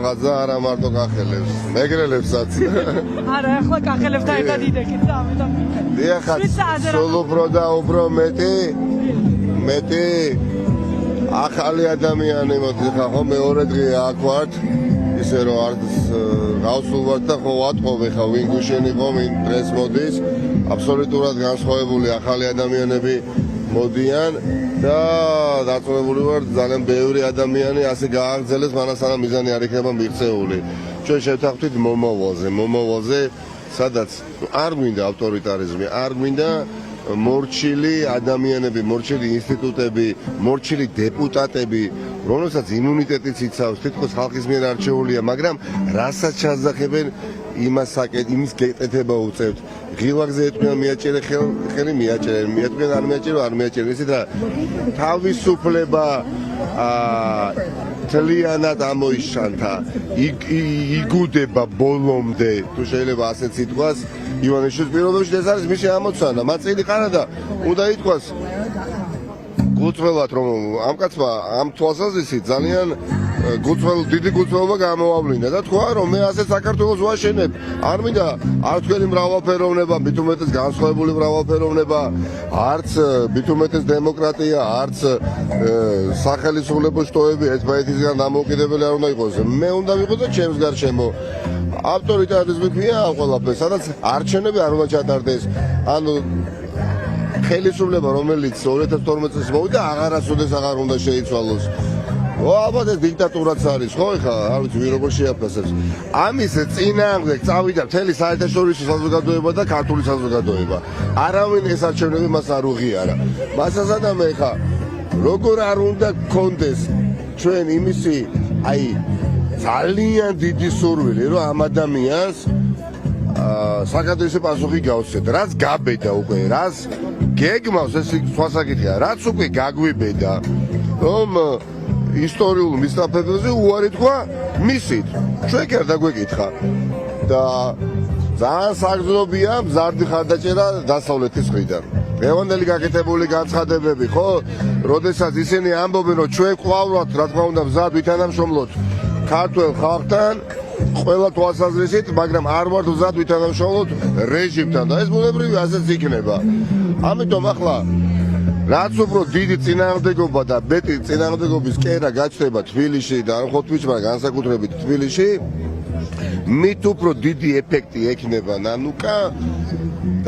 ღაზა არა მარტო კახელებს, მეგრელებსაც. არა, ახლა კახელებთან ერთად იდეკით და ამიტომ მიქეთ. დიახ, სულ უფრო და უფრო მეტი ახალი ადამიანი მოდის ხა ხო მეორე დღეა აქ ვართ. ისე რომ არც გავსულვართ და ხო ვატყობე ხა ვინ გუშინ იყო, ვინ დღეს მოდის. აბსოლუტურად განსხვავებული ახალი ადამიანები მოდიან და დაწუნებული ვარ ძალიან ბევრი ადამიანი ასე გააგრძელეს მანასანამ მიზანი არ იქნება მიღწეული. ჩვენ შევთანხმდით მომავალზე, სადაც არ გვინდა ავტორიტარიზმი, არ გვინდა მორჩილი ადამიანები, მორჩილი ინსტიტუტები, მორჩილი დეპუტატები, რომელსაც იმუნიტეტიც იცავს, თითქოს ხალხის მიერ არჩეულია, მაგრამ რასაც ჩასახებენ იმის გეკეთება უწევთ. ღილვაგზე ეთქვენ მიაჭერე ხელი მიაჭერე, ეთქვენ არ მიაჭერო არ მიაჭერე. ისეთ რა თავისუფლება თლიანად ამოიშანთა, იგუდება ბოლომდე, თუ შეიძლება ასეც ითქვას, ივანიშვილის პირობებში ეს არის მისი ამოცანა. მაწილი ყარა და უნდა ითქვას გულწრფელად, რომ ამ კაცმა ამ თვალსაზრისით ძალიან დიდი გულწრფელობა გამოავლინა და თქვა რომ მე ასე საქართველოს ვაშენებ. არ მინდა არ თქვენი მრავალფეროვნება, მით უმეტეს განსხვავებული მრავალფეროვნება, არც მით უმეტეს დემოკრატია, არც სახელმწიფო შტოები ერთმანეთისგან დამოუკიდებელი არ უნდა იყოს. მე უნდა ვიყო და ჩემს გარშემო ავტორიტარიზმი ქვია ამ ყველაფერს, სადაც არჩევნები არ უნდა ჩატარდეს. ანუ ხელისუფლება რომელიც 2012 წელს მოვიდა აღარასოდეს აღარ უნდა შეიცვალოს. ალბათ ეს დიქტატურაც არის, ხო ხა, არ ვიცი ვინ როგორ შეაფასებს. ამის წინააღმდეგ წავიდა მთელი საერთაშორისო საზოგადოება და ქართული საზოგადოება. არავინ ეს არჩევნები მას არ უღიარა. მასასადა მე ხა როგორ არ უნდა გქონდეს ჩვენ იმისი ძალიან დიდი სურვილი, რომ ამ ადამიანს საკადრისო პასუხი გავსცეთ. რაც გაბედა უკვე, რაც გეგმავს ეს სხვასაკითხია, რაც უკვე გაგვიბედა, რომ ისტორიულ მისწრაფებებზე უარი თქვა მისით. ჩვენ კი არ დაგვეკითხა და ძალიან საგრძნობია მზარდი ხარდაჭერა დასავლეთის მხრიდან. დღევანდელი გაკეთებული განცხადებები, ხო? როდესაც ისინი ამბობენ, რომ ჩვენ ყავართ, რა თქმა უნდა, მზად ვითანამშრომლოთ ქართულ ხალხთან, ყველა თვალსაზრისით, მაგრამ არ ვართ მზად ვითანამშრომლოთ რეჟიმთან და ეს ბუნებრივი ასეც იქნება. ამიტომ ახლა რაც უფრო დიდი წინააღმდეგობა და მეტი წინააღმდეგობის კერა გაჩნდება თბილისში და არ მხოლოდ თბილისში, მაგრამ განსაკუთრებით თბილისში, მით უფრო დიდი ეფექტი ექნება ნანუკა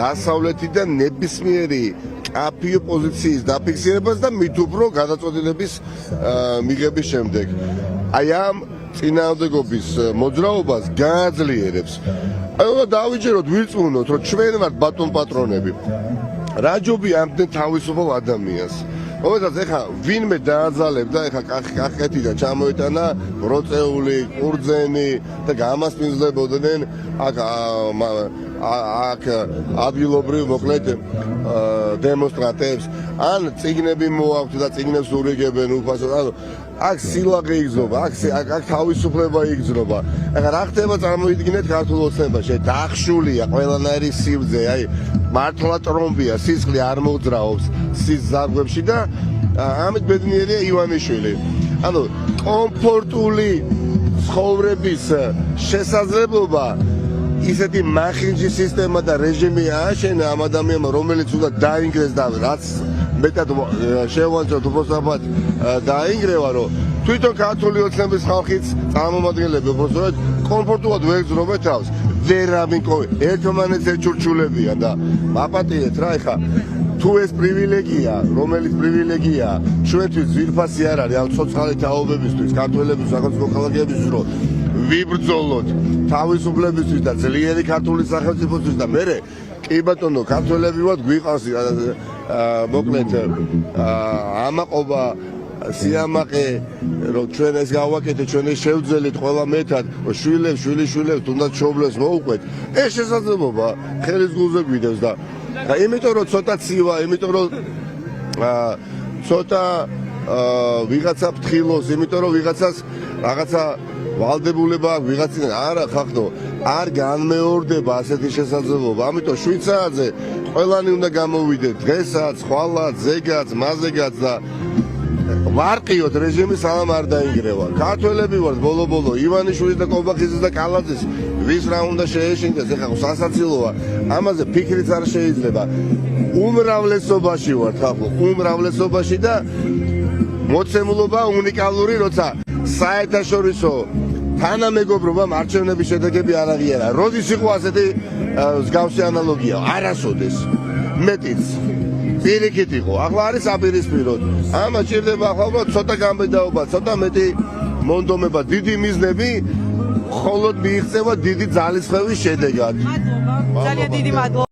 დასავლეთიდან ნებისმიერი კაფიო პოზიციის დაფიქსირებას და მით უფრო გადაწყვეტილების მიღების შემდეგ. აი ამ წინააღმდეგობის მოძრაობას გააძლიერებს. აი დავიჯეროთ, ვირწმუნოთ, რომ ჩვენ ვართ ბატონ პატრონები. რა ჯობია ამდენ თავისუფალ ადამიანს, რომელსაც ეხა ვინმე დააძალებდა, ეხა კახეთიდან ჩამოიტანა ბროწეული, ყურძენი და გამასპინძლებოდნენ აქ ადგილობრივ მოკლედ დემონსტრანტებს, ან წიგნები მოაქვთ და წიგნებს ურიგებენ უფასოდ, ანუ აქ სილაღე იგრძნობა, აქ თავისუფლება იგრძნობა. ეხა რა ხდება წარმოიდგინეთ ქართულ ოცნებაში, დახშულია ყველანაირი სიბრძე, აი მართლა ტრომბია, სისხლი არ მოძრაობს სის ზარგვებში და ამით ბედნიერია ივანიშვილი. ანუ კომფორტული ცხოვრების შესაძლებლობა ისეთი მახინჯი სისტემა და რეჟიმი ააშენა ამ ადამიანმა, რომელიც უნდა დაინგრეს და რაც მეტად შევანცოთ უბრალოდ დაინგრევა, რომ თვითონ ქართული ოცნების ხალხიც წარმომადგენლები უბრალოდ კომფორტულად ვერ გრძნობენ თავს. ვერავინ ერთმანეთს ეჩურჩულებიან და მაპატიეთ რა ეხა თუ ეს პრივილეგია, რომელიც პრივილეგია ჩვენთვის ძვირფასი არ არის, ამ ცოცხალი თაობებისთვის, ქართველების სახელმწიფო ქალაქებისთვის, რომ ვიბრძოლოთ თავისუფლებისთვის და ძლიერი ქართული სახელმწიფოსთვის და მერე კი ბატონო ქართველები ვართ გვიყავს მოკლედ ამაყობა სიამაყე რომ ჩვენ ეს გავაკეთეთ, ჩვენ ეს შევძელით ყველა მეტად, შვილებს, შვილიშვილებს თუნდაც შობლებს მოუყვეთ. ეს შესაძლებლობა ხელის გულზე გვიდევს და იმიტომ რომ ცოტა ცივა, იმიტომ რომ ცოტა ვიღაცა ფრთხილოს, იმიტომ რომ ვიღაცას რაღაცა ვალდებულება ვიღაციდან არა ხახტო არ განმეორდება ასეთი შესაძლებლობა. ამიტომ შვიცარიაზე ყველანი უნდა გამოვიდეთ დღესაც, ხვალაც, ზეგაც, მაზეგაც და ვარყიოთ რეჟიმი სალამ არ დაინგრევა. ქართველები ვართ ბოლო-ბოლო ივანიშვილის და კობახიძის და კალაძის ვის რა უნდა შეეშინდეს ეხლა სასაცილოა. ამაზე ფიქრიც არ შეიძლება. უმრავლესობაში ვართ ხალხო, უმრავლესობაში და მოცემულობა უნიკალური, როცა საერთაშორისო თანამეგობრობამ არჩევნების შედეგები არ აღიარა. როდის იყო ასეთი მსგავსი ანალოგია? არასოდეს. მეტიც. პირიქით იყო. ახლა არის აპირისპიროდ. ამას ჭირდება ახლა უბრალოდ ცოტა გამბედაობა, ცოტა მეტი მონდომება, დიდი მიზნები, მხოლოდ მიიღწევა დიდი ძალისხმევის შედეგად. მადლობა. ძალიან დიდი მადლობა.